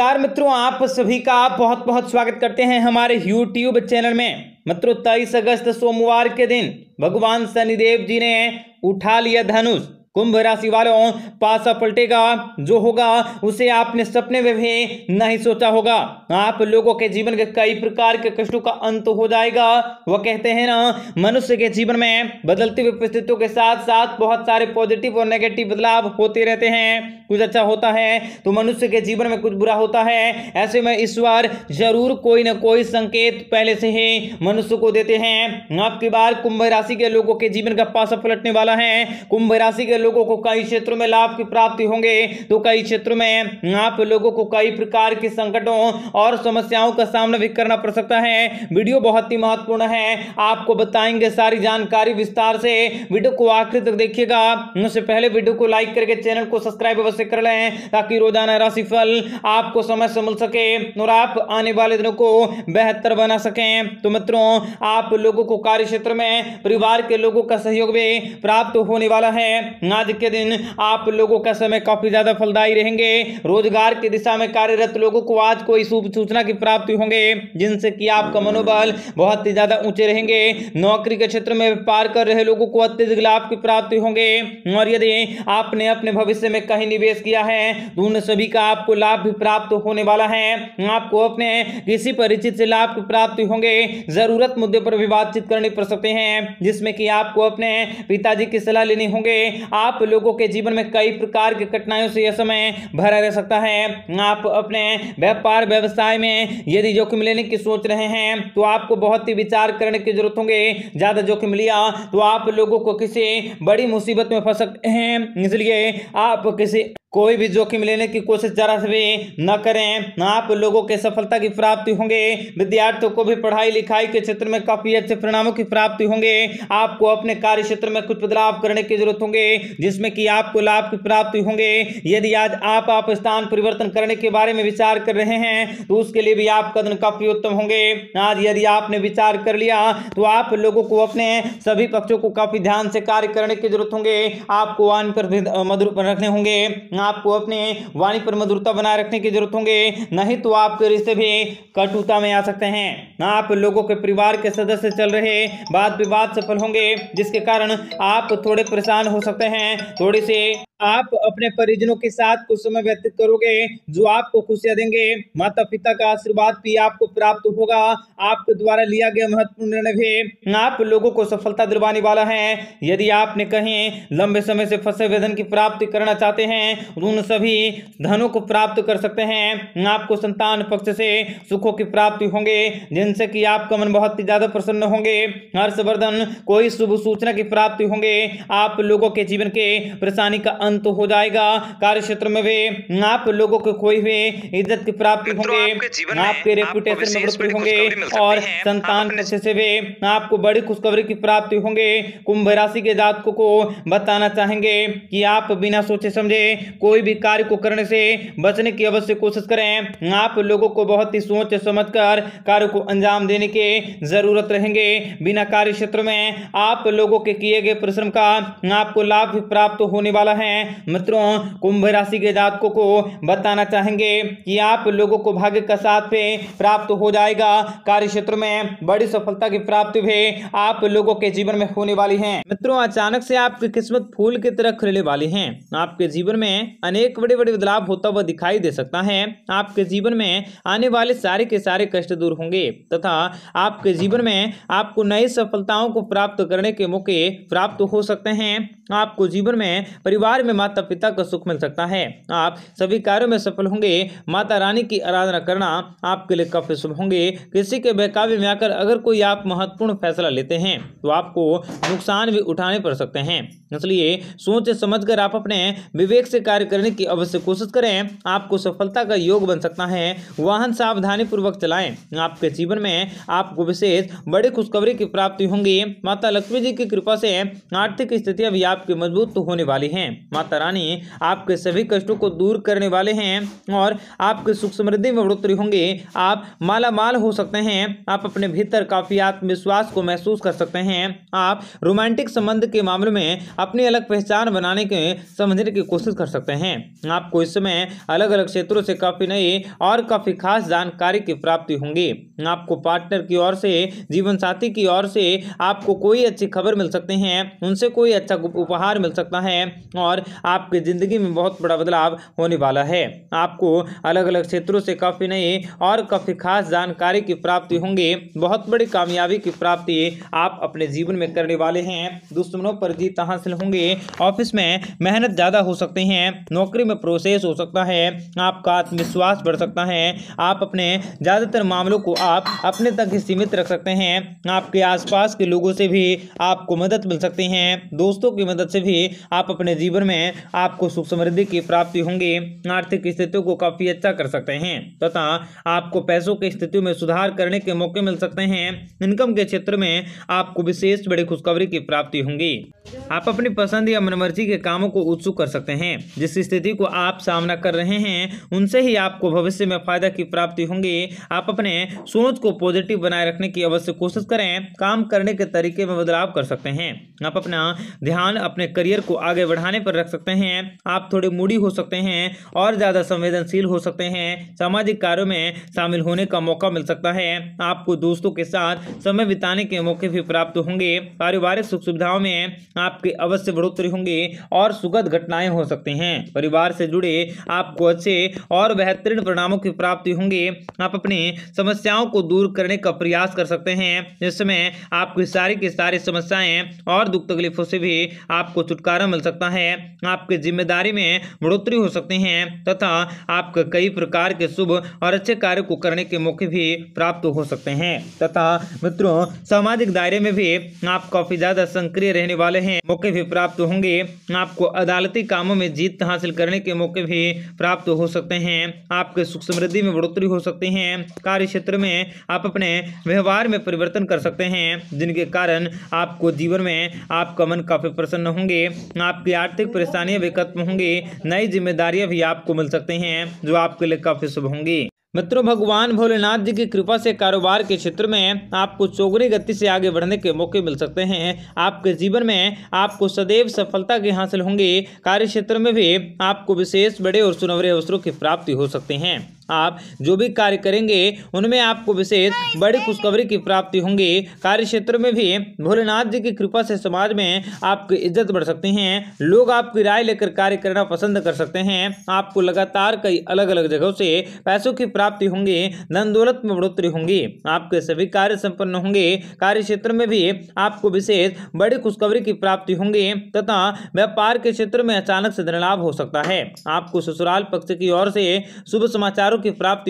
नमस्कार मित्रों, आप सभी का बहुत बहुत स्वागत करते हैं हमारे YouTube चैनल में। मित्रों, 23 अगस्त सोमवार के दिन भगवान शनिदेव जी ने उठा लिया धनुष। कुंभ राशि वालों, पासा पलटेगा, जो होगा उसे आपने सपने में भी नहीं सोचा होगा। आप लोगों के जीवन के कई प्रकार के कष्टों का अंत हो जाएगा। वह कहते हैं ना, मनुष्य के जीवन में बदलती हुई परिस्थितियों के साथ साथ बहुत सारे पॉजिटिव और नेगेटिव बदलाव होते रहते हैं। कुछ अच्छा होता है तो मनुष्य के जीवन में कुछ बुरा होता है। ऐसे में ईश्वर जरूर कोई ना कोई संकेत पहले से ही मनुष्य को देते हैं। आपकी बार कुंभ राशि के लोगों के जीवन का पासा पलटने वाला है। कुंभ राशि के लोगों को कई क्षेत्रों में लाभ की प्राप्ति होंगे तो कई क्षेत्रों में आप लोगों को कई प्रकार के संकटों और समस्याओं का सामना भी करना पड़ सकता है। वीडियो बहुत ही महत्वपूर्ण है, आपको बताएंगे सारी जानकारी विस्तार से। वीडियो को आखिर तक देखिएगा। उससे पहले वीडियो को लाइक करके चैनल को सब्सक्राइब अवश्य कर लें ताकि रोजाना राशिफल आपको समय से मिल सके और आप आने वाले दिनों को बेहतर बना सकें। तो मित्रों, आप लोगों को कार्य क्षेत्र में परिवार के लोगों का सहयोग भी प्राप्त होने वाला है। आज के दिन आप लोगों का समय काफी ज्यादा फलदायी रहेंगे। रोजगार की दिशा में कार्यरत लोगों को आज कोई शुभ सूचना की प्राप्ति होंगे जिनसे कि आपका मनोबल बहुत ही ज्यादा ऊंचे रहेंगे। नौकरी के क्षेत्र में व्यापार कर रहे लोगों को अत्यधिक लाभ की प्राप्ति होंगे और यदि आपने अपने भविष्य में कहीं निवेश किया है तो उन सभी का आपको लाभ भी प्राप्त होने वाला है। आपको अपने किसी परिचित से लाभ की प्राप्ति होंगे। जरूरत मुद्दे पर भी बातचीत करनी पड़ सकते हैं जिसमें कि आपको अपने पिताजी की सलाह लेनी होंगे। आप लोगों के जीवन में कई प्रकार की कठिनाइयों से यह समय भरा रह सकता है। आप अपने व्यापार व्यवसाय में यदि जोखिम लेने की सोच रहे हैं तो आपको बहुत ही विचार करने की जरूरत होंगे। ज्यादा जोखिम लिया तो आप लोगों को किसी बड़ी मुसीबत में फंस सकते हैं, इसलिए आप किसी कोई भी जोखिम लेने की कोशिश जरा से भी न करें। आप लोगों के सफलता की प्राप्ति होंगे। विद्यार्थियों को भी पढ़ाई लिखाई के क्षेत्र में काफी अच्छे परिणामों की प्राप्ति होंगे। आपको अपने कार्य क्षेत्र में कुछ बदलाव करने की जरूरत होंगे जिसमें कि आपको लाभ की प्राप्ति होंगे। यदि आज आप स्थान परिवर्तन करने के बारे में विचार कर रहे हैं तो उसके लिए भी आपका दिन काफी उत्तम होंगे। आज यदि आपने विचार कर लिया तो आप लोगों को अपने सभी पक्षों को काफी ध्यान से कार्य करने की जरूरत होंगे। आपको वाणी पर भी मधुर रखने होंगे। आपको अपने वाणी पर मधुरता बनाए रखने की जरूरत होंगे, नहीं तो आपके रिश्ते भी कटुता में आ सकते हैं। आप लोगों के परिवार के सदस्य चल रहे वाद विवाद सफल होंगे जिसके कारण आप थोड़े परेशान हो सकते हैं। थोड़ी सी आप अपने परिजनों के साथ कुछ समय व्यतीत करोगे जो आपको खुशियां देंगे। माता पिता का आशीर्वाद भी आपको प्राप्त होगा। आपके द्वारा लिया गया महत्वपूर्ण निर्णय भी आप लोगों को सफलता दिलवाने वाला है। यदि आपने कहीं लंबे समय से फंसे हुए धन की प्राप्ति करना चाहते हैं तो उन सभी धनों को प्राप्त कर सकते हैं। आपको संतान पक्ष से सुखों की प्राप्ति होंगे जिनसे कि आपका मन बहुत ही ज्यादा प्रसन्न होंगे। हर्षवर्धन कोई शुभ सूचना की प्राप्ति होंगे। आप लोगों के जीवन के परेशानी का अंत हो जाएगा। कार्य क्षेत्र में भी आप लोगों को खोई हुई इज्जत की प्राप्ति होंगे। आपके रेपुटेशन में वृद्धि होंगे और संतान पक्ष से भी आपको बड़ी खुशखबरी की प्राप्ति होंगे। कुंभ राशि के जातकों को बताना चाहेंगे कि आप बिना सोचे समझे कोई भी कार्य को करने से बचने की अवश्य कोशिश करें। आप लोगों को बहुत ही सोच समझकर कार्य को अंजाम देने की जरूरत रहेंगे। बिना कार्य क्षेत्र में आप लोगों के किए गए परिश्रम का आपको लाभ भी प्राप्त होने वाला है। मित्रों, कुंभ राशि के जातकों को बताना चाहेंगे कि आप लोगों को भाग्य का साथ भी प्राप्त हो जाएगा। कार्य क्षेत्र में बड़ी सफलता की प्राप्ति भी आप लोगों के जीवन में होने वाली है। मित्रों, अचानक से आपकी किस्मत फूल की तरह खिलने वाली है। आपके जीवन में अनेक बड़े बड़े बदलाव होता हुआ दिखाई दे सकता है। आपके जीवन में आने वाले सारे के सारे कष्ट दूर होंगे तथा आपके जीवन में आपको नई सफलताओं को प्राप्त करने के मौके प्राप्त हो सकते हैं। आपको जीवन में परिवार में माता पिता का सुख मिल सकता है। आप सभी कार्यों में सफल होंगे। माता रानी की आराधना करना आपके लिए काफी शुभ होंगे। किसी के बहकावे में आकर अगर कोई आप महत्वपूर्ण फैसला लेते हैं तो आपको नुकसान भी उठाने पड़ सकते हैं, इसलिए सोच समझकर आप अपने विवेक से कार्य करने की अवश्य कोशिश करें। आपको सफलता का योग बन सकता है। वाहन सावधानी पूर्वक चलाएं। आपके जीवन में आपको विशेष बड़ी खुशखबरी की प्राप्ति होंगी। माता लक्ष्मी जी की कृपा से आर्थिक स्थितियां भी आपकी मजबूत होने वाली हैं। माता रानी आपके सभी कष्टों को दूर करने वाले हैं और आपके सुख समृद्धि में बढ़ोतरी होंगे। आप माला माल हो सकते हैं। आप अपने भीतर काफी आत्मविश्वास को महसूस कर सकते हैं। आप रोमांटिक संबंध के मामले में अपनी अलग पहचान बनाने के समझने की कोशिश कर सकते हैं। आपको इस समय अलग अलग क्षेत्रों से काफी नई और काफी खास जानकारी की प्राप्ति होंगी। आपको पार्टनर की ओर से, जीवन साथी की ओर से आपको कोई अच्छी खबर मिल सकती है, उनसे कोई अच्छा उपहार मिल सकता है और आपकी जिंदगी में बहुत बड़ा बदलाव होने वाला है। आपको अलग अलग क्षेत्रों से काफी नई और काफी खास जानकारी की प्राप्ति होंगी। बहुत बड़ी कामयाबी की प्राप्ति आप अपने जीवन में करने वाले हैं। दुश्मनों पर जीत हासिल होंगे। ऑफिस में मेहनत ज्यादा हो सकती है। नौकरी में प्रोसेस हो सकता है। आपका आत्मविश्वास बढ़ सकता है। आप अपने ज्यादातर मामलों को आप अपने तक ही सीमित रख सकते हैं। आपके आसपास के लोगों से भी आपको मदद मिल सकती है। दोस्तों की मदद से भी आप अपने जीवन में आपको सुख समृद्धि की प्राप्ति होंगी। आर्थिक स्थितियों को काफी अच्छा कर सकते हैं तथा आपको पैसों की स्थिति में सुधार करने के मौके मिल सकते हैं। इनकम के क्षेत्र में आपको विशेष बड़ी खुशखबरी की प्राप्ति होंगी। आप अपनी पसंद या मनमर्जी के कामों को उत्सुक कर सकते हैं। जिस स्थिति को आप सामना कर रहे हैं उनसे ही आपको भविष्य में फायदा की प्राप्ति होंगी। आप अपने सोच को पॉजिटिव बनाए रखने की अवश्य कोशिश करें। काम करने के तरीके में बदलाव कर सकते हैं। आप अपना ध्यान अपने करियर को आगे बढ़ाने पर रख सकते हैं। आप थोड़े मूडी हो सकते हैं और ज्यादा संवेदनशील हो सकते हैं। सामाजिक कार्यों में शामिल होने का मौका मिल सकता है। आपको दोस्तों के साथ समय बिताने के मौके भी प्राप्त होंगे। पारिवारिक सुख सुविधाओं में आपकी अवश्य बढ़ोतरी होंगी और सुखद घटनाएं हो सकती हैं। परिवार से जुड़े आपको अच्छे और बेहतरीन परिणामों की प्राप्ति होंगी। आप अपनी समस्याओं को दूर करने का प्रयास कर सकते हैं। इस समय आपकी सारी की सारी समस्याएं और दुख तकलीफों से भी आपको छुटकारा मिल सकता है। आपकी जिम्मेदारी में बढ़ोतरी हो सकती है तथा आपको कई प्रकार के शुभ और अच्छे कार्य को करने के मौके भी प्राप्त हो सकते हैं तथा मित्रों सामाजिक दायरे में भी आप काफी ज्यादा सक्रिय रहने वाले हैं। मौके भी प्राप्त होंगे। आपको अदालती कामों में जीत हासिल करने के मौके भी प्राप्त हो सकते हैं। आपके सुख समृद्धि में बढ़ोतरी हो सकती है। कार्य क्षेत्र में आप अपने व्यवहार में परिवर्तन कर सकते हैं जिनके कारण आपको जीवन में आपका मन काफी प्रसन्न होंगे। आपकी आर्थिक परेशानियां भी खत्म होंगी। नई जिम्मेदारियां भी आपको मिल सकती हैं जो आपके लिए काफी शुभ होंगी। मित्रों भगवान भोलेनाथ जी की कृपा से कारोबार के क्षेत्र में आपको चौगुनी गति से आगे बढ़ने के मौके मिल सकते हैं। आपके जीवन में आपको सदैव सफलता की हासिल होंगी। कार्य क्षेत्र में भी आपको विशेष बड़े और सुनहरे अवसरों की प्राप्ति हो सकती हैं। आप जो भी कार्य करेंगे उनमें आपको विशेष बड़ी खुशखबरी की प्राप्ति होंगी। कार्य क्षेत्र में भी भोलेनाथ जी की कृपा से समाज में आपकी इज्जत बढ़ सकती है। लोग आपकी राय लेकर कार्य करना पसंद कर सकते हैं। आपको लगातार कई अलग अलग जगहों से पैसों की प्राप्ति होंगी। धन दौलत में बढ़ोतरी होंगी। आपके सभी कार्य संपन्न होंगे। कार्य क्षेत्र में भी आपको विशेष बड़ी खुशखबरी की प्राप्ति होंगी तथा व्यापार के क्षेत्र में अचानक से धन लाभ हो सकता है। आपको ससुराल पक्ष की ओर से शुभ समाचारों की प्राप्ति